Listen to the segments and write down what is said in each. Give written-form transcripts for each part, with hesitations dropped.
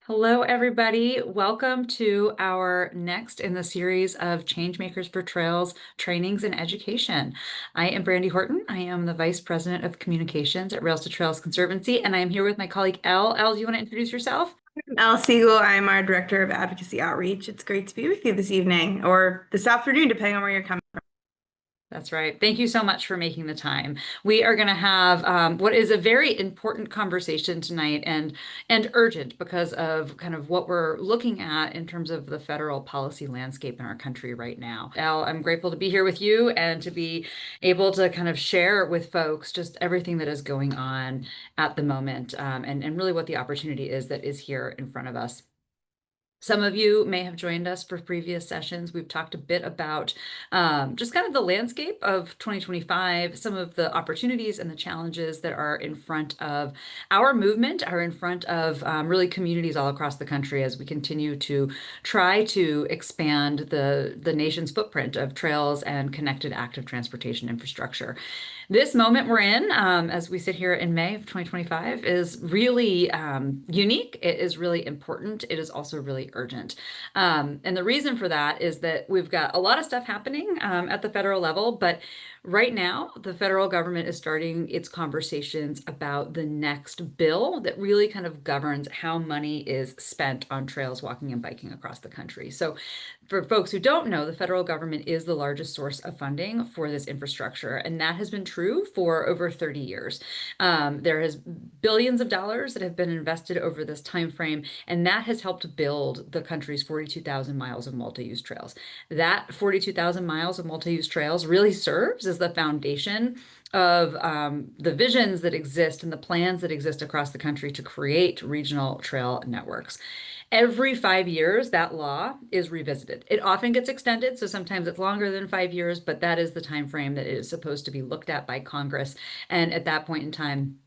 Hello, everybody. Welcome to our next in the series of Changemakers for Trails trainings and education. I am Brandy Horton. I am the Vice President of Communications at Rails to Trails Conservancy, and I am here with my colleague Elle. Elle, do you want to introduce yourself? Elle Siegel. I'm our Director of Advocacy Outreach. It's great to be with you this evening or this afternoon, depending on where you're coming from. That's right. Thank you so much for making the time. We are going to have what is a very important conversation tonight and urgent because of kind of what we're looking at in terms of the federal policy landscape in our country right now. Al, I'm grateful to be here with you and to be able to kind of share with folks just everything that is going on at the moment and really what the opportunity is that is here in front of us. Some of you may have joined us for previous sessions. We've talked a bit about just kind of the landscape of 2025, some of the opportunities and the challenges that are in front of our movement, are in front of really communities all across the country as we continue to try to expand the nation's footprint of trails and connected active transportation infrastructure. This moment we're in, as we sit here in May of 2025, is really unique. It is really important. It is also really urgent. And the reason for that is that we've got a lot of stuff happening at the federal level, but right now, the federal government is starting its conversations about the next bill that really kind of governs how money is spent on trails, walking, and biking across the country. So, for folks who don't know, the federal government is the largest source of funding for this infrastructure, and that has been true for over 30 years. There has billions of dollars that have been invested over this time frame, and that has helped build the country's 42,000 miles of multi-use trails. That 42,000 miles of multi-use trails really serves as the foundation of the visions that exist and the plans that exist across the country to create regional trail networks. Every 5 years, that law is revisited. It often gets extended, so sometimes it's longer than 5 years, but that is the time frame that it is supposed to be looked at by Congress. And at that point in time,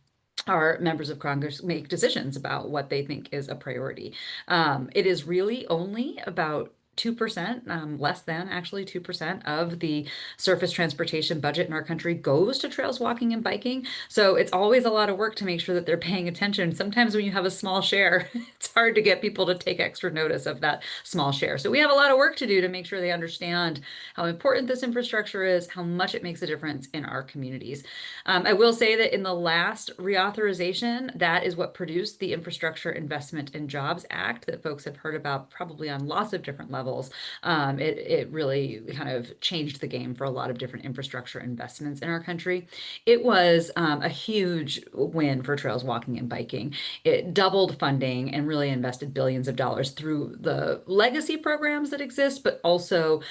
our members of Congress make decisions about what they think is a priority. It is really only about 2%, less than actually 2% of the surface transportation budget in our country goes to trails, walking, and biking. So it's always a lot of work to make sure that they're paying attention. Sometimes when you have a small share, it's hard to get people to take extra notice of that small share. So we have a lot of work to do to make sure they understand how important this infrastructure is, how much it makes a difference in our communities. I will say that in the last reauthorization, that is what produced the Infrastructure Investment and Jobs Act that folks have heard about probably on lots of different levels. It really kind of changed the game for a lot of different infrastructure investments in our country. It was a huge win for trails, walking, and biking. It doubled funding and really invested billions of dollars through the legacy programs that exist, but also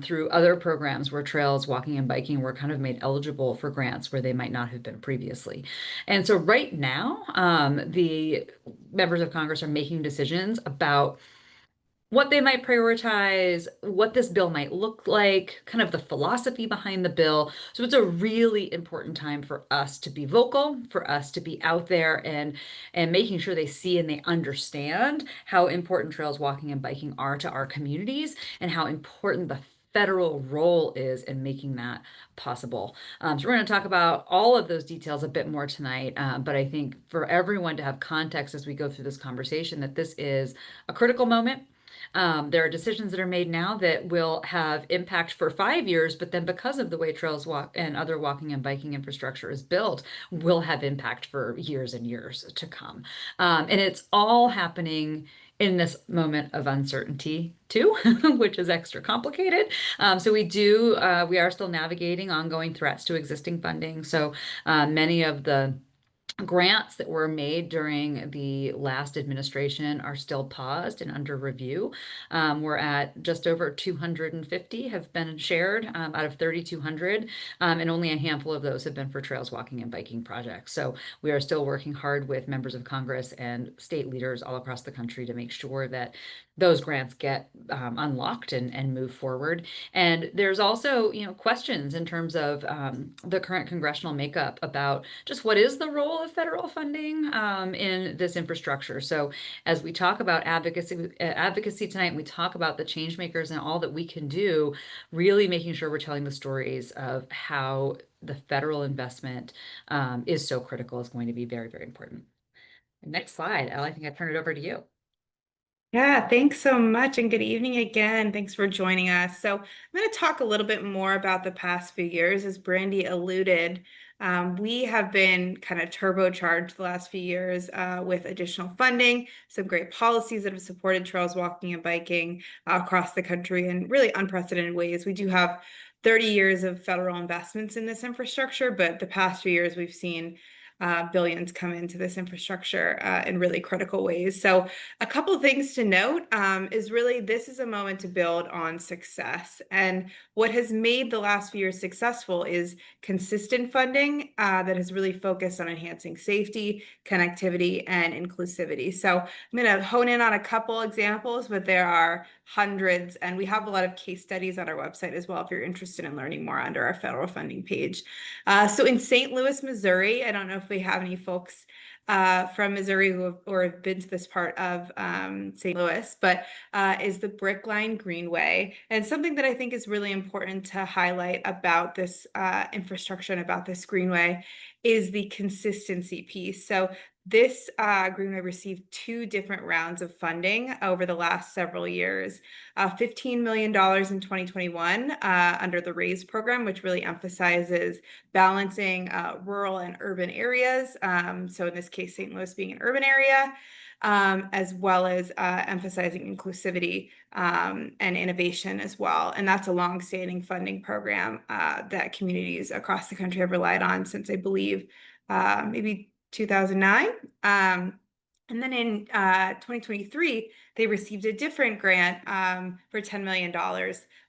through other programs where trails, walking, and biking were kind of made eligible for grants where they might not have been previously. And so right now, the members of Congress are making decisions about what they might prioritize, what this bill might look like, kind of the philosophy behind the bill. So it's a really important time for us to be vocal, for us to be out there and making sure they see and they understand how important trails, walking, and biking are to our communities and how important the federal role is in making that possible. So we're going to talk about all of those details a bit more tonight. But I think for everyone to have context as we go through this conversation, that this is a critical moment. There are decisions that are made now that will have impact for 5 years, but then because of the way trails walk and other walking and biking infrastructure is built, will have impact for years and years to come. And it's all happening in this moment of uncertainty too, which is extra complicated. So we are still navigating ongoing threats to existing funding. So many of the grants that were made during the last administration are still paused and under review. We're at just over 250 have been shared out of 3,200, and only a handful of those have been for trails, walking, and biking projects. So we are still working hard with members of Congress and state leaders all across the country to make sure that those grants get unlocked and move forward. And there's also, questions in terms of the current congressional makeup about just what is the role of federal funding in this infrastructure. So as we talk about advocacy tonight, we talk about the change makers and all that we can do, really making sure we're telling the stories of how the federal investment is so critical is going to be very, very important. Next slide, Elle, I think I turn it over to you. Yeah, thanks so much and good evening again. Thanks for joining us. So, I'm going to talk a little bit more about the past few years. As Brandy alluded, we have been kind of turbocharged the last few years with additional funding, some great policies that have supported trails walking and biking across the country in really unprecedented ways. We do have 30 years of federal investments in this infrastructure, but the past few years we've seen billions come into this infrastructure in really critical ways. So, a couple of things to note is really this is a moment to build on success. And what has made the last few years successful is consistent funding that has really focused on enhancing safety, connectivity, and inclusivity. So I'm going to hone in on a couple examples, but there are hundreds, and we have a lot of case studies on our website as well if you're interested in learning more under our federal funding page. So in St. Louis, Missouri, I don't know if we have any folks from Missouri who have, or have been to this part of St. Louis, but is the Brick Line Greenway. And something that I think is really important to highlight about this infrastructure and about this greenway is the consistency piece. So this greenway received two different rounds of funding over the last several years. $15 million in 2021 under the RAISE program, which really emphasizes balancing rural and urban areas. So in this case, St. Louis being an urban area, as well as emphasizing inclusivity and innovation as well. And that's a long-standing funding program that communities across the country have relied on since, I believe, maybe 2009. And then in 2023, they received a different grant for $10 million,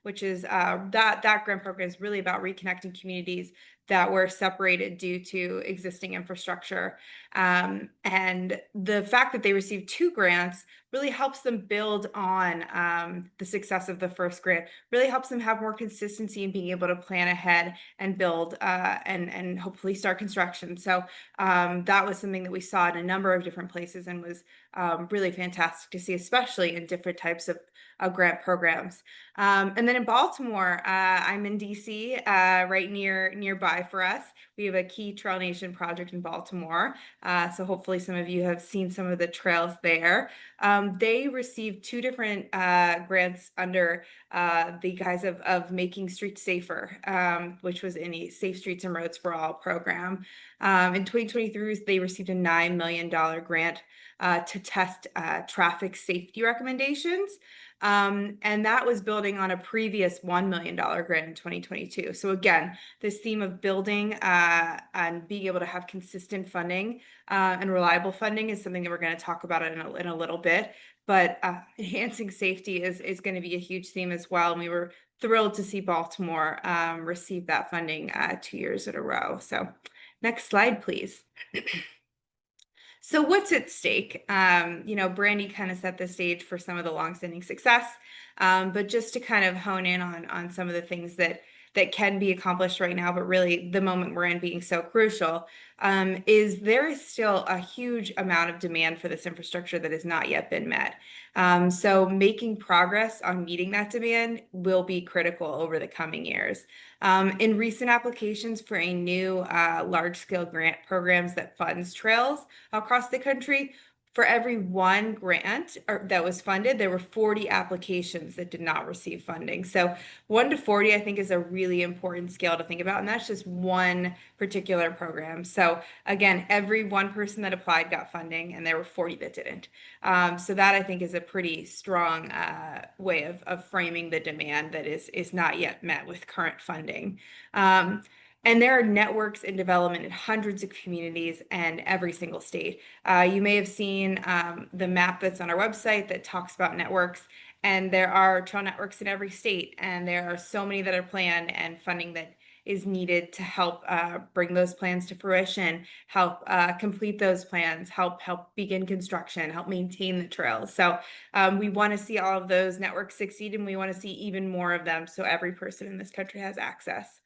which is that grant program is really about reconnecting communities that were separated due to existing infrastructure. And the fact that they received two grants really helps them build on the success of the first grant, really helps them have more consistency in being able to plan ahead and build and hopefully start construction. So that was something that we saw in a number of different places and was really fantastic to see, especially in different types of grant programs. And then in Baltimore, I'm in DC, right nearby for us. We have a key Trail Nation project in Baltimore. So hopefully some of you have seen some of the trails there. They received two different grants under the guise of making streets safer, which was in a Safe Streets and Roads for All program. In 2023, they received a $9 million grant to test traffic safety recommendations. And that was building on a previous $1 million grant in 2022. So again, this theme of building and being able to have consistent funding and reliable funding is something that we're going to talk about in a little bit. But enhancing safety is going to be a huge theme as well. And we were thrilled to see Baltimore receive that funding 2 years in a row. So next slide, please. So what's at stake? Brandy kind of set the stage for some of the longstanding success, but just to kind of hone in on some of the things that can be accomplished right now, but really the moment we're in being so crucial, is there is still a huge amount of demand for this infrastructure that has not yet been met. So making progress on meeting that demand will be critical over the coming years. In recent applications for a new large-scale grant programs that funds trails across the country, for every one grant that was funded, there were 40 applications that did not receive funding. So 1 to 40, I think, is a really important scale to think about. And that's just one particular program. So again, every one person that applied got funding, and there were 40 that didn't. So that, I think, is a pretty strong way of framing the demand that is not yet met with current funding. And there are networks in development in hundreds of communities and every single state. You may have seen the map that's on our website that talks about networks, and there are trail networks in every state, and there are so many that are planned and funding that is needed to help bring those plans to fruition, help complete those plans, help begin construction, help maintain the trails. So we want to see all of those networks succeed, and we want to see even more of them so every person in this country has access.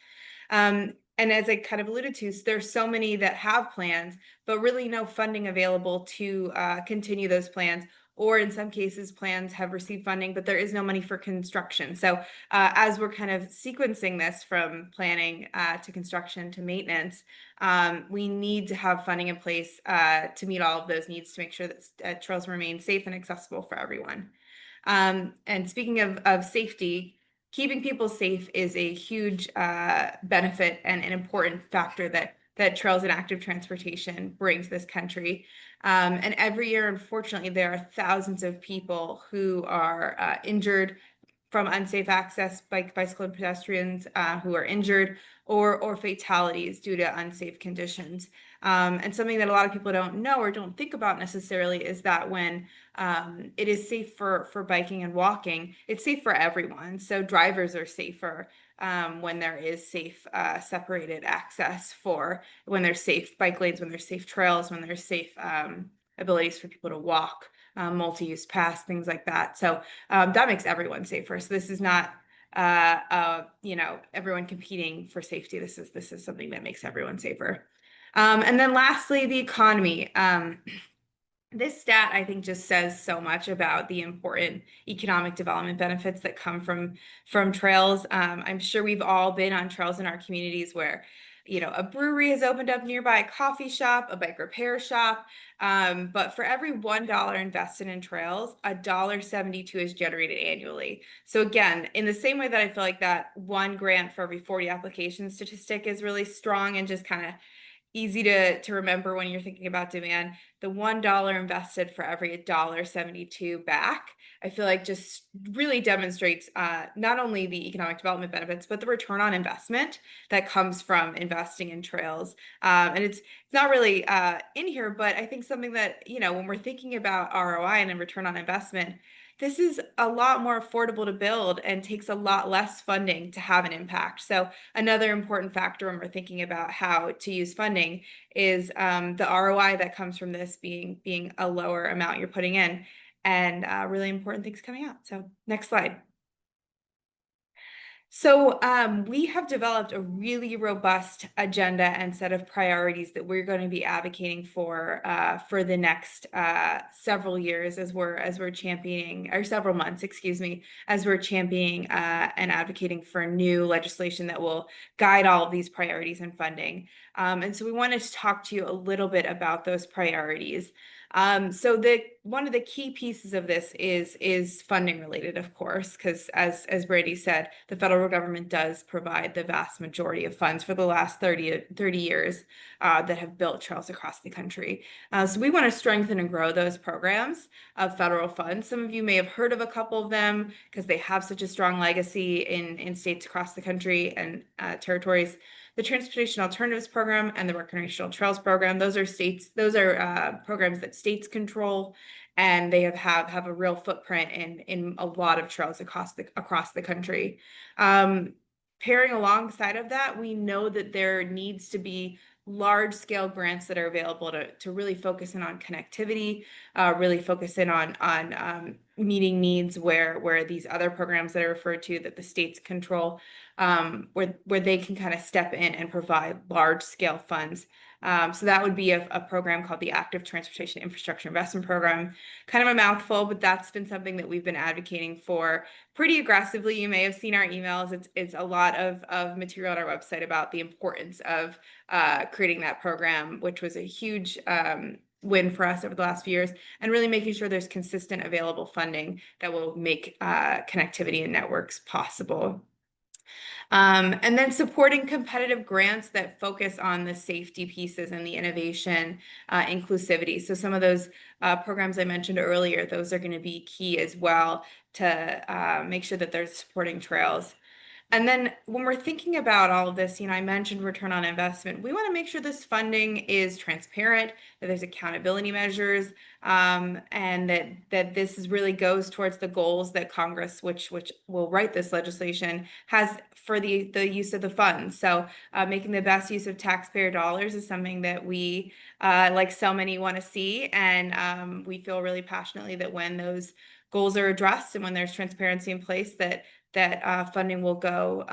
And as I kind of alluded to, there's so many that have plans, but really no funding available to continue those plans or in some cases, plans have received funding, but there is no money for construction. So as we're kind of sequencing this from planning to construction to maintenance, we need to have funding in place to meet all of those needs to make sure that trails remain safe and accessible for everyone. And speaking of safety, keeping people safe is a huge benefit and an important factor that trails and active transportation brings this country. And every year, unfortunately, there are thousands of people who are injured from unsafe access, bicycle and pedestrians who are injured, or fatalities due to unsafe conditions. And something that a lot of people don't know or don't think about necessarily is that when it is safe for biking and walking, it's safe for everyone. So drivers are safer when there is safe separated access for when there's safe bike lanes, when there's safe trails, when there's safe abilities for people to walk, multi-use paths, things like that. So that makes everyone safer. So this is not everyone competing for safety. This is something that makes everyone safer. And then lastly, the economy. This stat, I think, just says so much about the important economic development benefits that come from trails. I'm sure we've all been on trails in our communities where, a brewery has opened up nearby, a coffee shop, a bike repair shop. But for every $1 invested in trails, $1.72 is generated annually. So again, in the same way that I feel like that one grant for every 40 applications statistic is really strong and just kind of easy to remember when you're thinking about demand, the $1 invested for every $1.72 back, I feel like just really demonstrates not only the economic development benefits, but the return on investment that comes from investing in trails. And it's not really in here, but I think something that, when we're thinking about ROI and return on investment, this is a lot more affordable to build and takes a lot less funding to have an impact. So another important factor when we're thinking about how to use funding is the ROI that comes from this being a lower amount you're putting in, and really important things coming out. So next slide. So we have developed a really robust agenda and set of priorities that we're going to be advocating for the next several years as we're championing, or several months, excuse me, as we're championing and advocating for new legislation that will guide all of these priorities and funding. And so we wanted to talk to you a little bit about those priorities. So one of the key pieces of this is funding related, of course, because as Brady said, the federal government does provide the vast majority of funds for the last 30 years that have built trails across the country. So we want to strengthen and grow those programs of federal funds. Some of you may have heard of a couple of them because they have such a strong legacy in states across the country and territories. The Transportation Alternatives Program and the Recreational Trails Program. Those are programs that states control, and they have a real footprint in a lot of trails across the country. Pairing alongside of that, we know that there needs to be large scale grants that are available to really focus in on connectivity, really focus in on meeting needs where these other programs that are referred to that the states control, where they can kind of step in and provide large scale funds. So that would be a program called the Active Transportation Infrastructure Investment Program. Kind of a mouthful, but that's been something that we've been advocating for pretty aggressively. You may have seen our emails. It's a lot of material on our website about the importance of creating that program, which was a huge win for us over the last few years, and really making sure there's consistent available funding that will make connectivity and networks possible. And then supporting competitive grants that focus on the safety pieces and the innovation, inclusivity. So some of those programs I mentioned earlier, those are going to be key as well to make sure that they're supporting trails. And then when we're thinking about all of this, I mentioned return on investment. We want to make sure this funding is transparent, that there's accountability measures, and that this really goes towards the goals that Congress, which will write this legislation, has for the use of the funds. So making the best use of taxpayer dollars is something that we, like so many, want to see. And we feel really passionately that when those goals are addressed and when there's transparency in place, that funding will go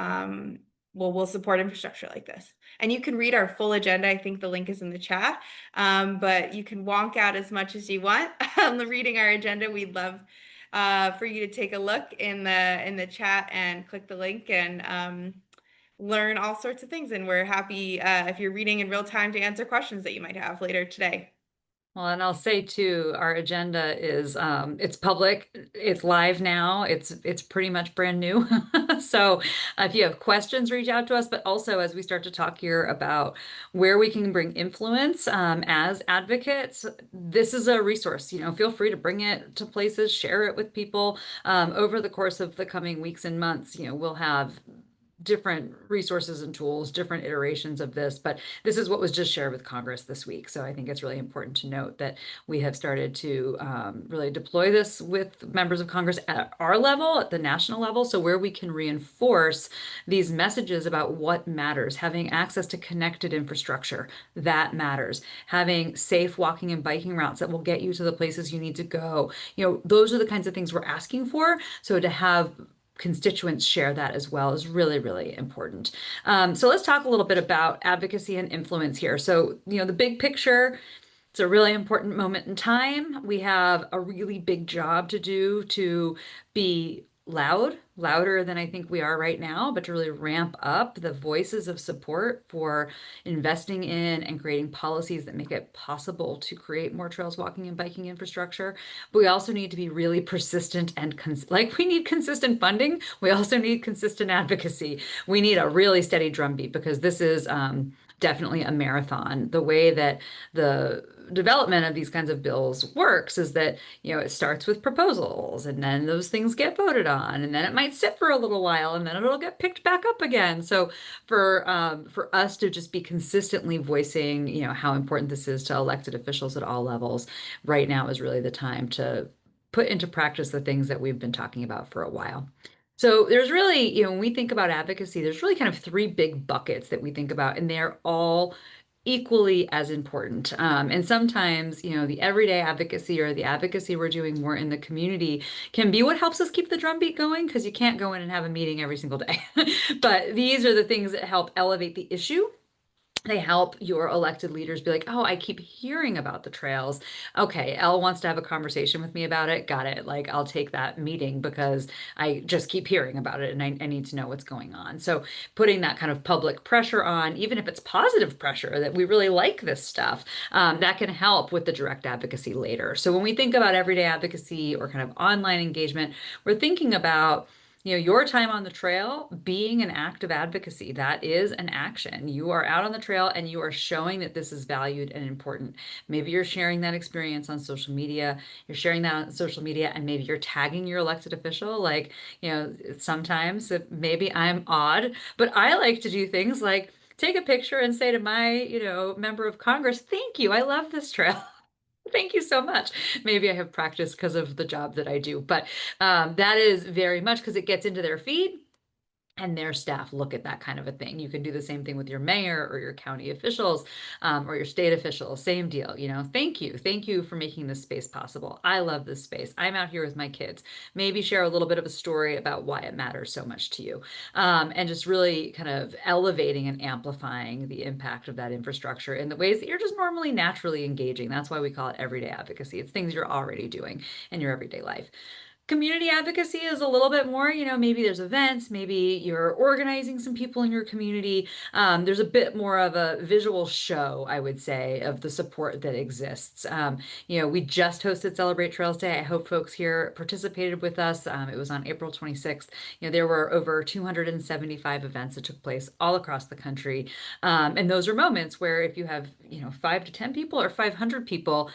well, we'll support infrastructure like this. And you can read our full agenda. I think the link is in the chat. But you can wonk out as much as you want on the reading our agenda. We'd love for you to take a look in the chat and click the link and learn all sorts of things. And we're happy if you're reading in real time to answer questions that you might have later today. Well, and I'll say too, our agenda is it's public, it's live now, it's pretty much brand new. So if you have questions, reach out to us. But also as we start to talk here about where we can bring influence as advocates, this is a resource. Feel free to bring it to places, share it with people. Over the course of the coming weeks and months, we'll have different resources and tools, different iterations of this, but this is what was just shared with Congress this week. So I think it's really important to note that we have started to really deploy this with members of Congress at our level, at the national level, so where we can reinforce these messages about what matters, having access to connected infrastructure, that matters, having safe walking and biking routes that will get you to the places you need to go. Those are the kinds of things we're asking for. So to have constituents share that as well is really, really important. So let's talk a little bit about advocacy and influence here. So, the big picture, it's a really important moment in time. We have a really big job to do to be loud, louder than I think we are right now, but to really ramp up the voices of support for investing in and creating policies that make it possible to create more trails, walking, and biking infrastructure. But we also need to be really persistent and like we need consistent funding. We also need consistent advocacy. We need a really steady drumbeat because this is definitely a marathon. The way that the development of these kinds of bills works is that, it starts with proposals and then those things get voted on and then it might sit for a little while and then it'll get picked back up again. So for us to just be consistently voicing, how important this is to elected officials at all levels right now is really the time to put into practice the things that we've been talking about for a while. So there's really, when we think about advocacy, there's really kind of three big buckets that we think about, and they're all equally as important. And sometimes, the everyday advocacy or the advocacy we're doing more in the community can be what helps us keep the drumbeat going because you can't go in and have a meeting every single day. But these are the things that help elevate the issue. They help your elected leaders be like, oh, I keep hearing about the trails. Okay, Elle wants to have a conversation with me about it. Got it. Like, I'll take that meeting because I just keep hearing about it and I need to know what's going on. So, putting that kind of public pressure on, even if it's positive pressure that we really like this stuff, that can help with the direct advocacy later. So, when we think about everyday advocacy or kind of online engagement, we're thinking about your time on the trail being an act of advocacy. That is an action. You are out on the trail and you are showing that this is valued and important. Maybe you're sharing that experience on social media. You're sharing that on social media and maybe you're tagging your elected official. Like, sometimes maybe I'm odd, but I like to do things like take a picture and say to my, member of Congress, thank you. I love this trail. Thank you so much. Maybe I have practice because of the job that I do, but that is very much because it gets into their feed and their staff look at that kind of a thing. You can do the same thing with your mayor or your county officials or your state officials. Same deal. Thank you. Thank you for making this space possible. I love this space. I'm out here with my kids. Maybe share a little bit of a story about why it matters so much to you. And just really kind of elevating and amplifying the impact of that infrastructure in the ways that you're just normally naturally engaging. That's why we call it everyday advocacy. It's things you're already doing in your everyday life. Community advocacy is a little bit more, maybe there's events, maybe you're organizing some people in your community. There's a bit more of a visual show, I would say, of the support that exists. We just hosted Celebrate Trails Day. I hope folks here participated with us. It was on April 26th. There were over 275 events that took place all across the country. And those are moments where if you have, 5 to 10 people or 500 people,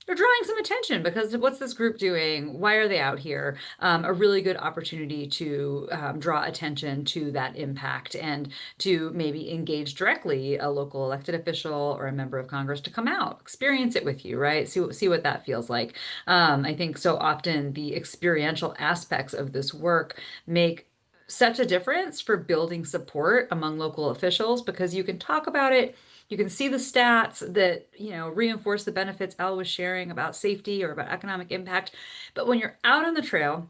they're drawing some attention because what's this group doing? Why are they out here? A really good opportunity to draw attention to that impact and to maybe engage directly a local elected official or a member of Congress to come out, experience it with you, right? See what that feels like. I think so often the experiential aspects of this work make such a difference for building support among local officials because you can talk about it. You can see the stats that, reinforce the benefits Elle was sharing about safety or about economic impact. But when you're out on the trail,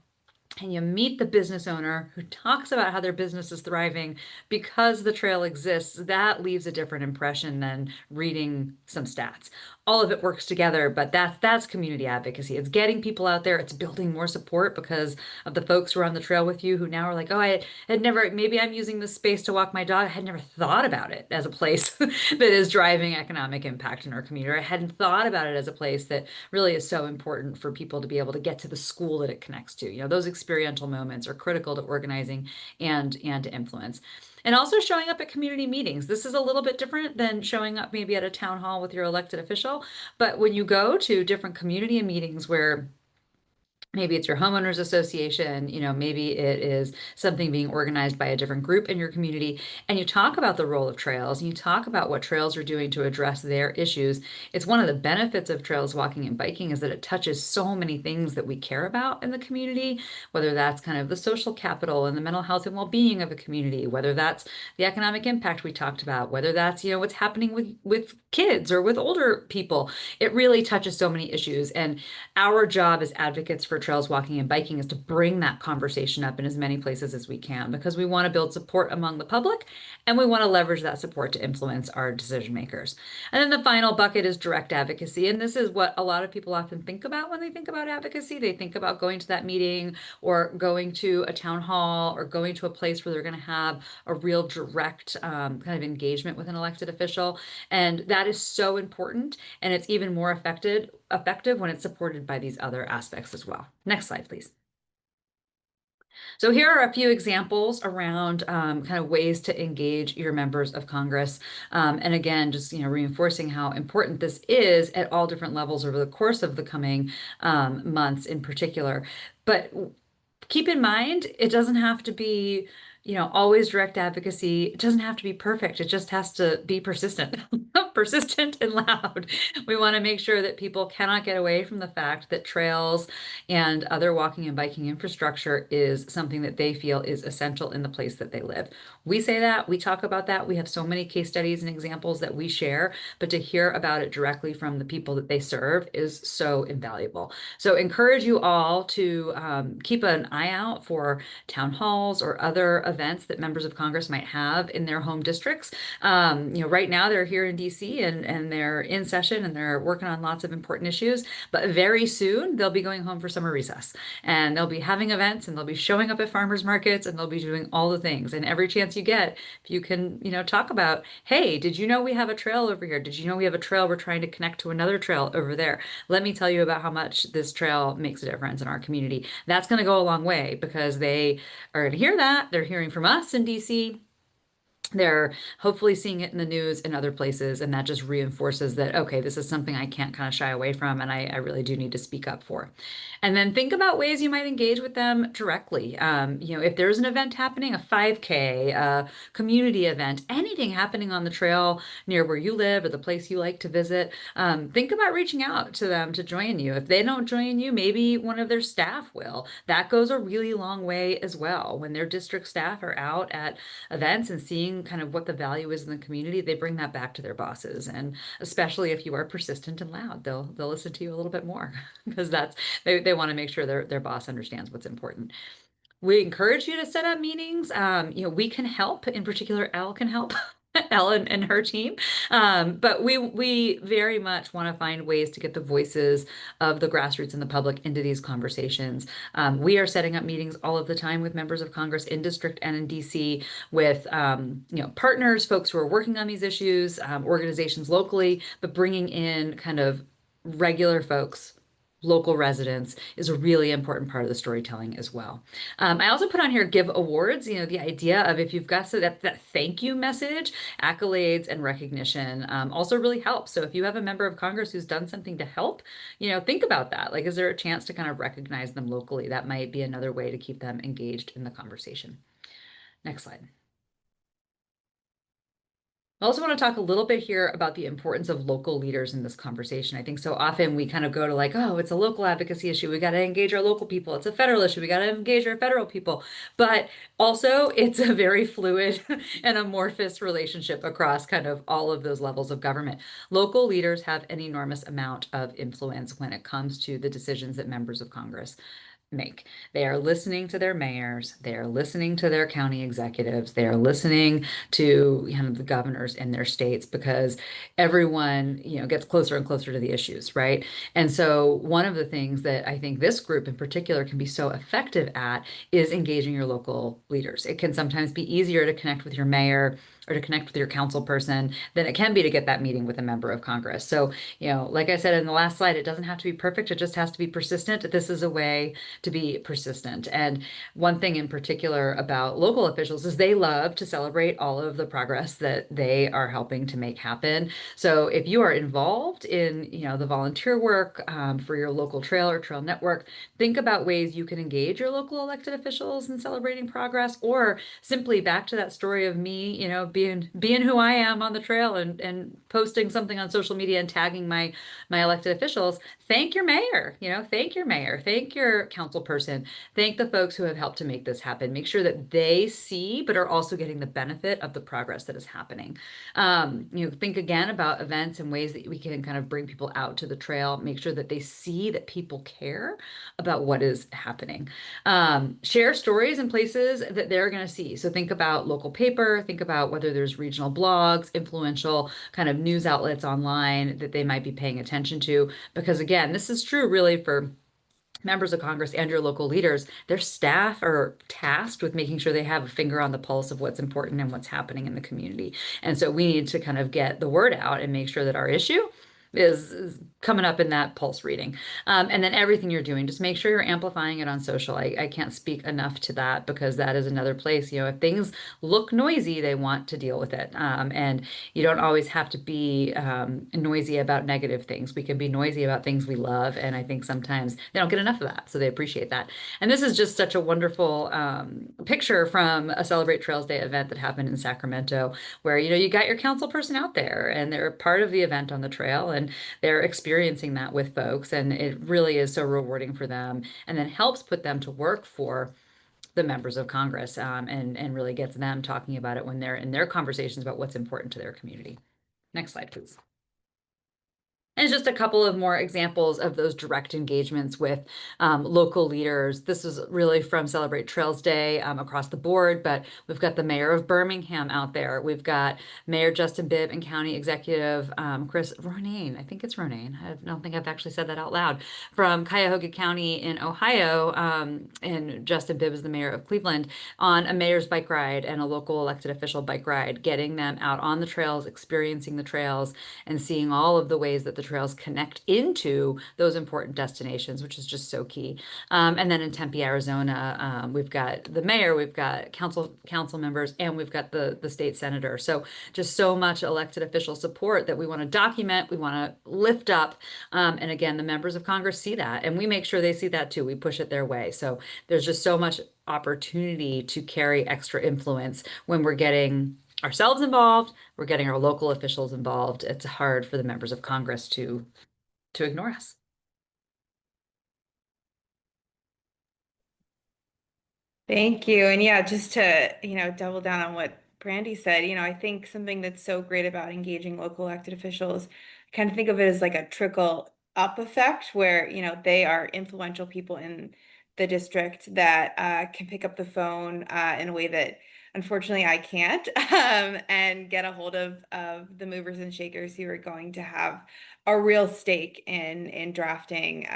and you meet the business owner who talks about how their business is thriving because the trail exists, that leaves a different impression than reading some stats. All of it works together, but that's community advocacy. It's getting people out there. It's building more support because of the folks who are on the trail with you who now are like, oh, I had never, maybe I'm using this space to walk my dog. I had never thought about it as a place that is driving economic impact in our community. Or I hadn't thought about it as a place that really is so important for people to be able to get to the school that it connects to. Those experiential moments are critical to organizing and to influence. And also showing up at community meetings. This is a little bit different than showing up maybe at a town hall with your elected official, but when you go to different community meetings where maybe it's your homeowners association, maybe it is something being organized by a different group in your community. And you talk about the role of trails and you talk about what trails are doing to address their issues. It's one of the benefits of trails walking and biking is that it touches so many things that we care about in the community, whether that's kind of the social capital and the mental health and well-being of a community, whether that's the economic impact we talked about, whether that's, what's happening with kids or with older people. It really touches so many issues. And our job as advocates for trails walking and biking is to bring that conversation up in as many places as we can because we want to build support among the public and we want to leverage that support to influence our decision makers. And then the final bucket is direct advocacy. And this is what a lot of people often think about when they think about advocacy. They think about going to that meeting or going to a town hall or going to a place where they're going to have a real direct kind of engagement with an elected official. And that is so important. And it's even more effective when it's supported by these other aspects as well. Next slide, please. So here are a few examples around kind of ways to engage your members of Congress. And again, just reinforcing how important this is at all different levels over the course of the coming months in particular. But keep in mind, it doesn't have to be, always direct advocacy. It doesn't have to be perfect. It just has to be persistent, persistent and loud. We want to make sure that people cannot get away from the fact that trails and other walking and biking infrastructure is something that they feel is essential in the place that they live. We say that, we talk about that. We have so many case studies and examples that we share, but to hear about it directly from the people that they serve is so invaluable. So encourage you all to keep an eye out for town halls or other events that members of Congress might have in their home districts. Right now they're here in DC and they're in session and they're working on lots of important issues, but very soon they'll be going home for summer recess and they'll be having events and they'll be showing up at farmers markets and they'll be doing all the things. And every chance you get, if you can, talk about, hey, did you know we have a trail over here? Did you know we have a trail we're trying to connect to another trail over there? Let me tell you about how much this trail makes a difference in our community. That's going to go a long way because they are going to hear that. They're hearing from us in DC. They're hopefully seeing it in the news in other places, and that just reinforces that, okay, this is something I can't kind of shy away from, and I really do need to speak up for. And then think about ways you might engage with them directly. If there's an event happening, a 5K, a community event, anything happening on the trail near where you live or the place you like to visit, think about reaching out to them to join you. If they don't join you, maybe one of their staff will. That goes a really long way as well. When their district staff are out at events and seeing kind of what the value is in the community, they bring that back to their bosses. And especially if you are persistent and loud, they'll listen to you a little bit more because they want to make sure their boss understands what's important. We encourage you to set up meetings. We can help. In particular, Elle can help. Ellen and her team. But we very much want to find ways to get the voices of the grassroots and the public into these conversations. We are setting up meetings all of the time with members of Congress in district and in DC with partners, folks who are working on these issues, organizations locally, but bringing in kind of regular folks, local residents is a really important part of the storytelling as well. I also put on here give awards, the idea of if you've got that thank you message, accolades and recognition also really helps. So if you have a member of Congress who's done something to help, think about that. Like, is there a chance to kind of recognize them locally? That might be another way to keep them engaged in the conversation. Next slide. I also want to talk a little bit here about the importance of local leaders in this conversation. I think so often we kind of go to like, oh, it's a local advocacy issue. We got to engage our local people. It's a federal issue. We got to engage our federal people. But also, it's a very fluid and amorphous relationship across kind of all of those levels of government. Local leaders have an enormous amount of influence when it comes to the decisions that members of Congress make. They are listening to their mayors, they are listening to their county executives, they are listening to kind of the governors in their states because everyone, gets closer and closer to the issues, right? And so one of the things that I think this group in particular can be so effective at is engaging your local leaders. It can sometimes be easier to connect with your mayor or to connect with your council person than it can be to get that meeting with a member of Congress. So, like I said in the last slide, it doesn't have to be perfect. It just has to be persistent. This is a way to be persistent. And one thing in particular about local officials is they love to celebrate all of the progress that they are helping to make happen. So if you are involved in, the volunteer work for your local trail or trail network, think about ways you can engage your local elected officials in celebrating progress, or simply back to that story of me, being who I am on the trail and posting something on social media and tagging my elected officials. Thank your mayor, thank your mayor, thank your council person, thank the folks who have helped to make this happen. Make sure that they see, but are also getting the benefit of the progress that is happening. Think again about events and ways that we can kind of bring people out to the trail, make sure that they see that people care about what is happening. Share stories and places that they're going to see. So think about local paper, think about whether there's regional blogs, influential kind of news outlets online that they might be paying attention to. Because again, this is true really for members of Congress and your local leaders. Their staff are tasked with making sure they have a finger on the pulse of what's important and what's happening in the community. And so we need to kind of get the word out and make sure that our issue is coming up in that pulse reading. And then everything you're doing, just make sure you're amplifying it on social. I can't speak enough to that because that is another place, if things look noisy, they want to deal with it. And you don't always have to be noisy about negative things. We can be noisy about things we love. And I think sometimes they don't get enough of that. So they appreciate that. And this is just such a wonderful picture from a Celebrate Trails Day event that happened in Sacramento, where, you got your council person out there and they're part of the event on the trail and they're experiencing that with folks. And it really is so rewarding for them and then helps put them to work for the members of Congress, and really gets them talking about it when they're in their conversations about what's important to their community. Next slide, please. And just a couple of more examples of those direct engagements with local leaders. This is really from Celebrate Trails Day across the board, but we've got the mayor of Birmingham out there. We've got Mayor Justin Bibb and County Executive Chris Ronayne. I think it's Ronayne. I don't think I've actually said that out loud. From Cuyahoga County in Ohio, and Justin Bibb is the mayor of Cleveland, on a mayor's bike ride and a local elected official bike ride, getting them out on the trails, experiencing the trails, and seeing all of the ways that the trails connect into those important destinations, which is just so key. And then in Tempe, Arizona, we've got the mayor, we've got council members, and we've got the state senator. So just so much elected official support that we want to document, we want to lift up. And again, the members of Congress see that, and we make sure they see that too. We push it their way. So there's just so much opportunity to carry extra influence when we're getting ourselves involved, we're getting our local officials involved. It's hard for the members of Congress to ignore us. Thank you. And yeah, just to, double down on what Brandy said, I think something that's so great about engaging local elected officials, I kind of think of it as like a trickle up effect where, they are influential people in the district that can pick up the phone in a way that unfortunately I can't, and get a hold of the movers and shakers who are going to have a real stake in drafting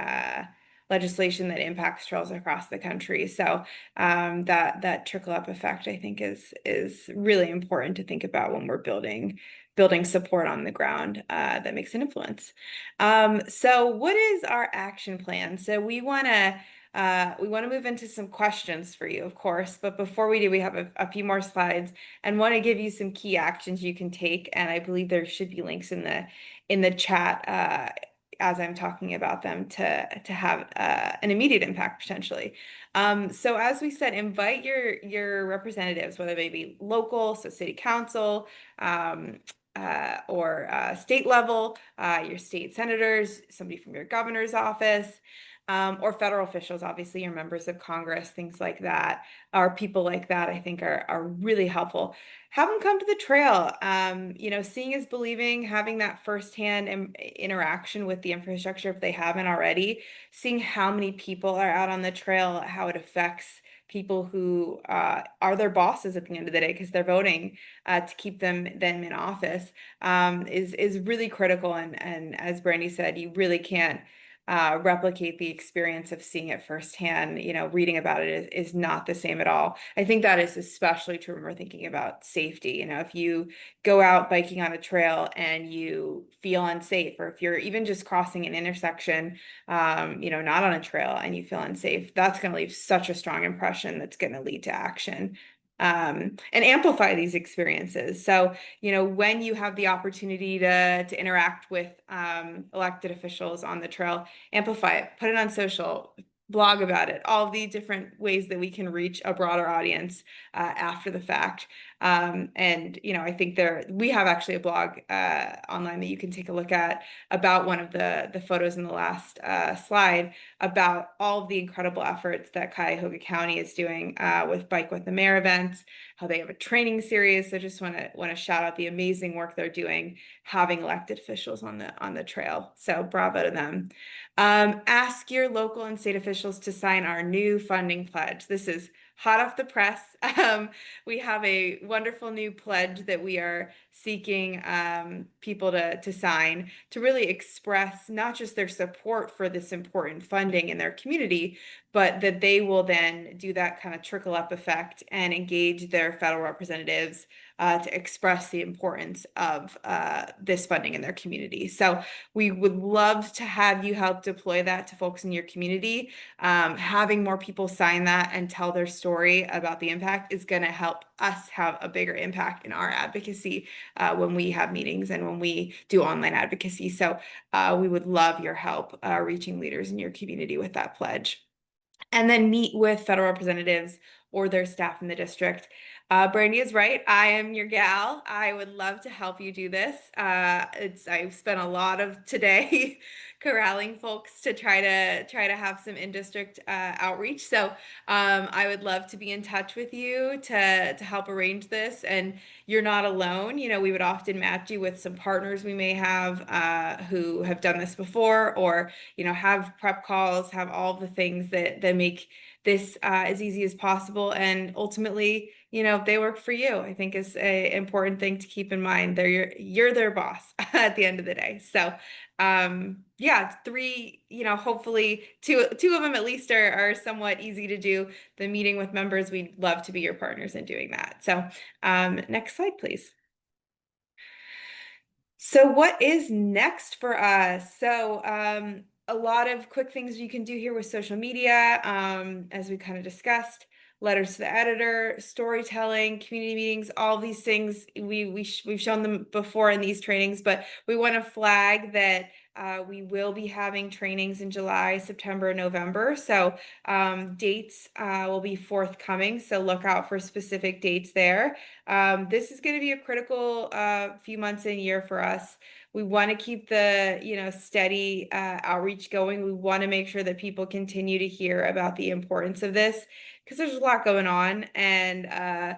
legislation that impacts trails across the country. So that trickle up effect, I think, is really important to think about when we're building support on the ground that makes an influence. So what is our action plan? So we want to move into some questions for you, of course, but before we do, we have a few more slides and want to give you some key actions you can take. And I believe there should be links in the chat as I'm talking about them to have an immediate impact potentially. So as we said, invite your representatives, whether they be local, so city council, or state level, your state senators, somebody from your governor's office. or federal officials, obviously, your members of Congress, things like that, or people like that, I think are really helpful. Have them come to the trail. Seeing is believing, having that firsthand interaction with the infrastructure if they haven't already, seeing how many people are out on the trail, how it affects people who are their bosses at the end of the day because they're voting to keep them in office is really critical. And as Brandy said, you really can't replicate the experience of seeing it firsthand. Reading about it is not the same at all. I think that is especially true when we're thinking about safety. If you go out biking on a trail and you feel unsafe, or if you're even just crossing an intersection, not on a trail and you feel unsafe, that's going to leave such a strong impression that's going to lead to action. And amplify these experiences. So, when you have the opportunity to interact with elected officials on the trail, amplify it, put it on social, blog about it, all the different ways that we can reach a broader audience after the fact. I think we have actually a blog online that you can take a look at about one of the photos in the last slide about all of the incredible efforts that Cuyahoga County is doing with Bike with the Mayor events, how they have a training series. So just want to shout out the amazing work they're doing, having elected officials on the trail. So bravo to them. Ask your local and state officials to sign our new funding pledge. This is hot off the press. We have a wonderful new pledge that we are seeking people to sign to really express not just their support for this important funding in their community, but that they will then do that kind of trickle up effect and engage their federal representatives to express the importance of this funding in their community. So we would love to have you help deploy that to folks in your community. Having more people sign that and tell their story about the impact is going to help us have a bigger impact in our advocacy when we have meetings and when we do online advocacy. So we would love your help reaching leaders in your community with that pledge. And then meet with federal representatives or their staff in the district. Brandy is right. I am your gal. I would love to help you do this. I've spent a lot of today corralling folks to try to have some in-district outreach. So I would love to be in touch with you to help arrange this. And you're not alone. We would often match you with some partners we may have who have done this before, or have prep calls, have all the things that make this as easy as possible. And ultimately, they work for you, I think is a important thing to keep in mind. You're their boss at the end of the day. So yeah, three, hopefully two of them at least are somewhat easy to do. The meeting with members, we'd love to be your partners in doing that. So next slide, please. So what is next for us? So a lot of quick things you can do here with social media, as we kind of discussed, letters to the editor, storytelling, community meetings, all these things. We've shown them before in these trainings, but we want to flag that we will be having trainings in July, September, November. So dates will be forthcoming. So look out for specific dates there. This is going to be a critical few months and year for us. We want to keep the steady outreach going. We want to make sure that people continue to hear about the importance of this because there's a lot going on, and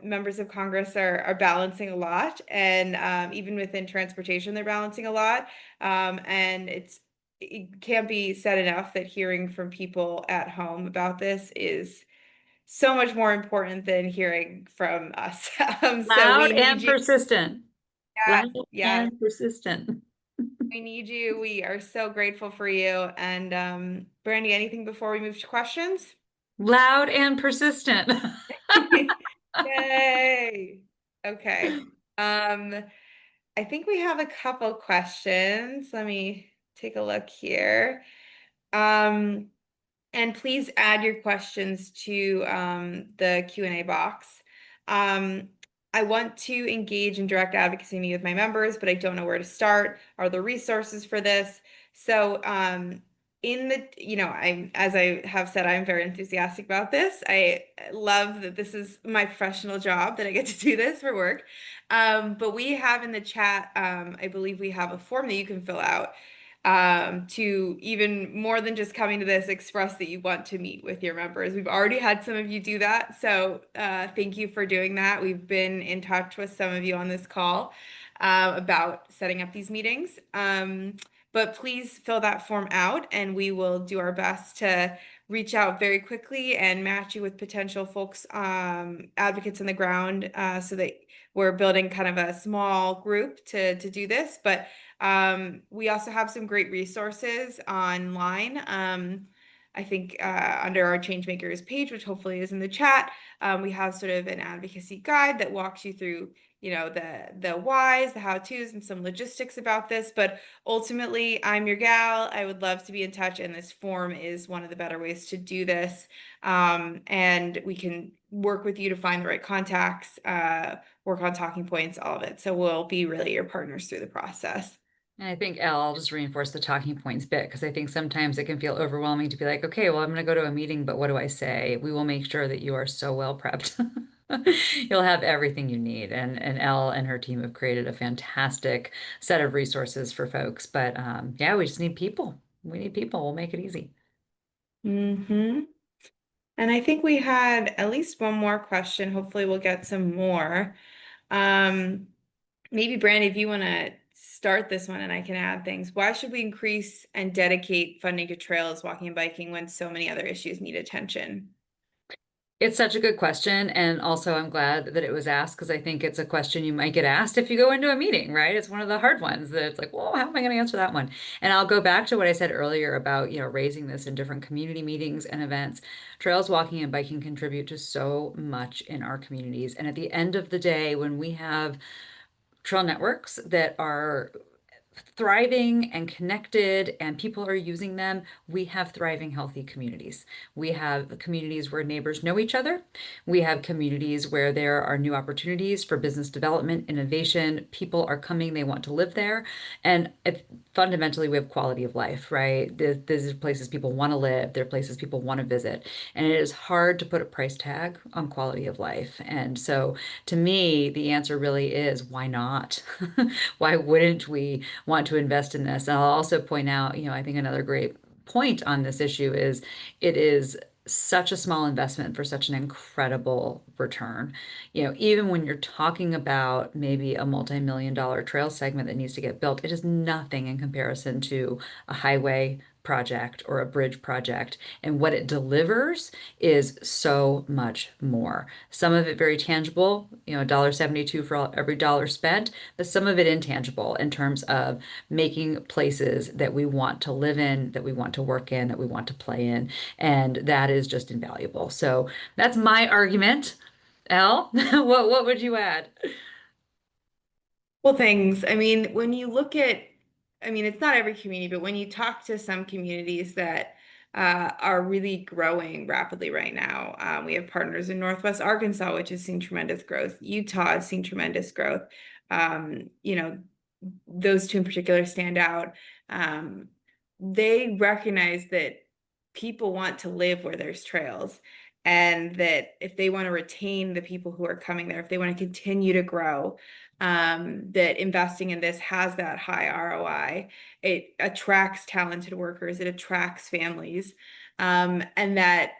members of Congress are balancing a lot, and even within transportation, they're balancing a lot. And it can't be said enough that hearing from people at home about this is so much more important than hearing from us. So we Loud need and you. persistent. Loud Yes, yes, and persistent. we need you. We are so grateful for you. And Brandy, anything before we move to questions? Loud and persistent. Yay. Okay. I think we have a couple questions. Let me take a look here. Um, And please add your questions to the Q&A box. I want to engage in direct advocacy with my members, but I don't know where to start. Are there resources for this? So as I have said, I'm very enthusiastic about this. I love that this is my professional job, that I get to do this for work. But we have in the chat, I believe we have a form that you can fill out. to even more than just coming to this, express that you want to meet with your members. We've already had some of you do that, so thank you for doing that. We've been in touch with some of you on this call about setting up these meetings. But please fill that form out, and we will do our best to reach out very quickly and match you with potential folks, advocates on the ground, so that we're building kind of a small group to do this. But we also have some great resources online. I think under our Changemakers page, which hopefully is in the chat, we have sort of an advocacy guide that walks you through, the whys, the how-tos, and some logistics about this. But ultimately, I'm your gal. I would love to be in touch, and this form is one of the better ways to do this. And we can work with you to find the right contacts, work on talking points, all of it. So we'll be really your partners through the process. And I think, Elle, I'll just reinforce the talking points bit because I think sometimes it can feel overwhelming to be like, okay, well, I'm going to go to a meeting, but what do I say? We will make sure that you are so well prepped. You'll have everything you need. And Elle and her team have created a fantastic set of resources for folks. But yeah, we just need people. We need people. We'll make it easy. Mm-hmm. And I think we had at least one more question. Hopefully we'll get some more. Um, Maybe Brandy, if you want to start this one and I can add things. Why should we increase and dedicate funding to trails, walking and biking when so many other issues need attention? It's such a good question. And also, I'm glad that it was asked because I think it's a question you might get asked if you go into a meeting, right? It's one of the hard ones that it's like, well, how am I going to answer that one? And I'll go back to what I said earlier about, raising this in different community meetings and events. Trails, walking, and biking contribute to so much in our communities. And at the end of the day, when we have trail networks that are thriving and connected and people are using them, we have thriving, healthy communities. We have communities where neighbors know each other. We have communities where there are new opportunities for business development, innovation. People are coming, they want to live there. And fundamentally, we have quality of life, right? These are places people want to live, they're places people want to visit. And it is hard to put a price tag on quality of life. And so to me, the answer really is why not? Why wouldn't we want to invest in this? And I'll also point out, I think another great point on this issue is it is such a small investment for such an incredible return. Even when you're talking about maybe a multi-million dollar trail segment that needs to get built, it is nothing in comparison to a highway project or a bridge project. And what it delivers is so much more. Some of it very tangible, $1.72 for every dollar spent, but some of it intangible in terms of making places that we want to live in, that we want to work in, that we want to play in. And that is just invaluable. So that's my argument. Elle, what would you add? Well, things. I mean, when you look at, I mean, it's not every community, but when you talk to some communities that are really growing rapidly right now, we have partners in Northwest Arkansas, which has seen tremendous growth. Utah has seen tremendous growth. Um, you know, those two in particular stand out. Um, they recognize that people want to live where there's trails, and that if they want to retain the people who are coming there, if they want to continue to grow, that investing in this has that high ROI. It attracts talented workers, it attracts families. And that,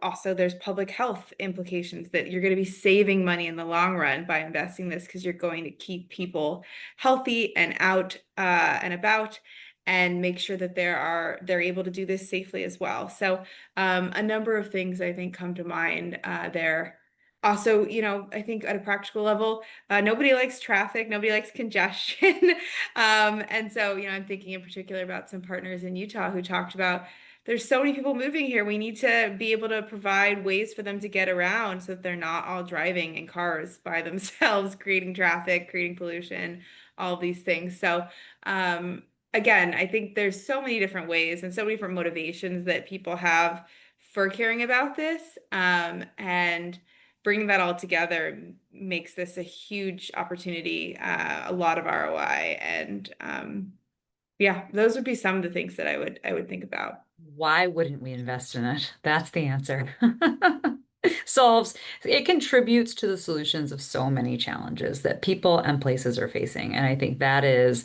also there's public health implications that you're going to be saving money in the long run by investing this because you're going to keep people healthy and out and about, and make sure that they're able to do this safely as well. So a number of things I think come to mind there. Also, I think at a practical level, nobody likes traffic, nobody likes congestion. And so, I'm thinking in particular about some partners in Utah who talked about there's so many people moving here. We need to be able to provide ways for them to get around so that they're not all driving in cars by themselves, creating traffic, creating pollution, all of these things. So, again, I think there's so many different ways and so many different motivations that people have for caring about this. And bringing that all together makes this a huge opportunity, a lot of ROI. And yeah, those would be some of the things that I would think about. Why wouldn't we invest in it? That's the answer. solves, it contributes to the solutions of so many challenges that people and places are facing. And I think that is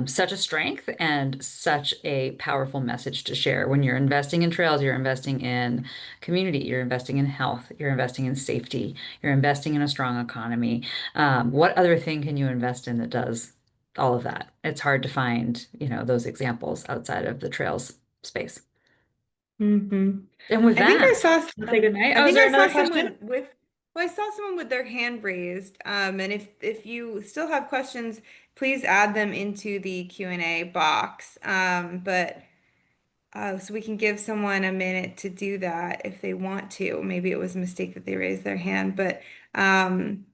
such a strength and such a powerful message to share. When you're investing in trails, you're investing in community, you're investing in health, you're investing in safety, you're investing in a strong economy. What other thing can you invest in that does all of that? It's hard to find, those examples outside of the trails space. Hmm. And with I think I that, saw let's say good night. I Oh, is think there I saw another question? someone with well, I saw someone with their hand raised. And if you still have questions, please add them into the Q&A box. But so we can give someone a minute to do that if they want to. Maybe it was a mistake that they raised their hand, but um,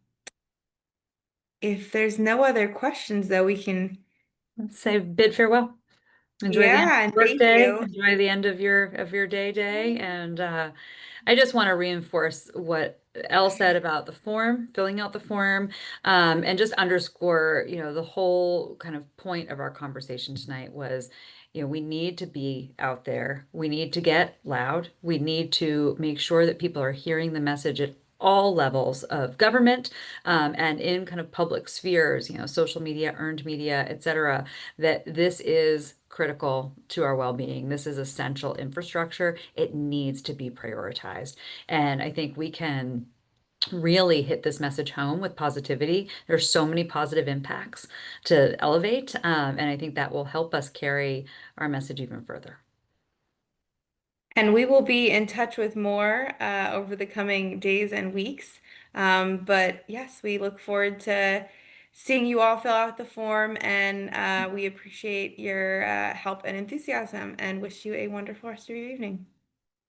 if there's no other questions, though, we can. Let's say bid farewell. Enjoy the end of Yeah, and your thank workday. you. Enjoy the end of your day. And I just want to reinforce what Elle said about the form, filling out the form, and just underscore, the whole kind of point of our conversation tonight was, we need to be out there. We need to get loud. We need to make sure that people are hearing the message at all levels of government, and in kind of public spheres, social media, earned media, et cetera, that this is critical to our well-being. This is essential infrastructure. It needs to be prioritized. And I think we can really hit this message home with positivity. There's so many positive impacts to elevate, and I think that will help us carry our message even further. And we will be in touch with more over the coming days and weeks. But yes, we look forward to seeing you all fill out the form, and we appreciate your help and enthusiasm and wish you a wonderful rest of your evening.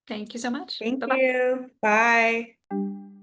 Thank you so much. Thank Bye-bye. you. Bye.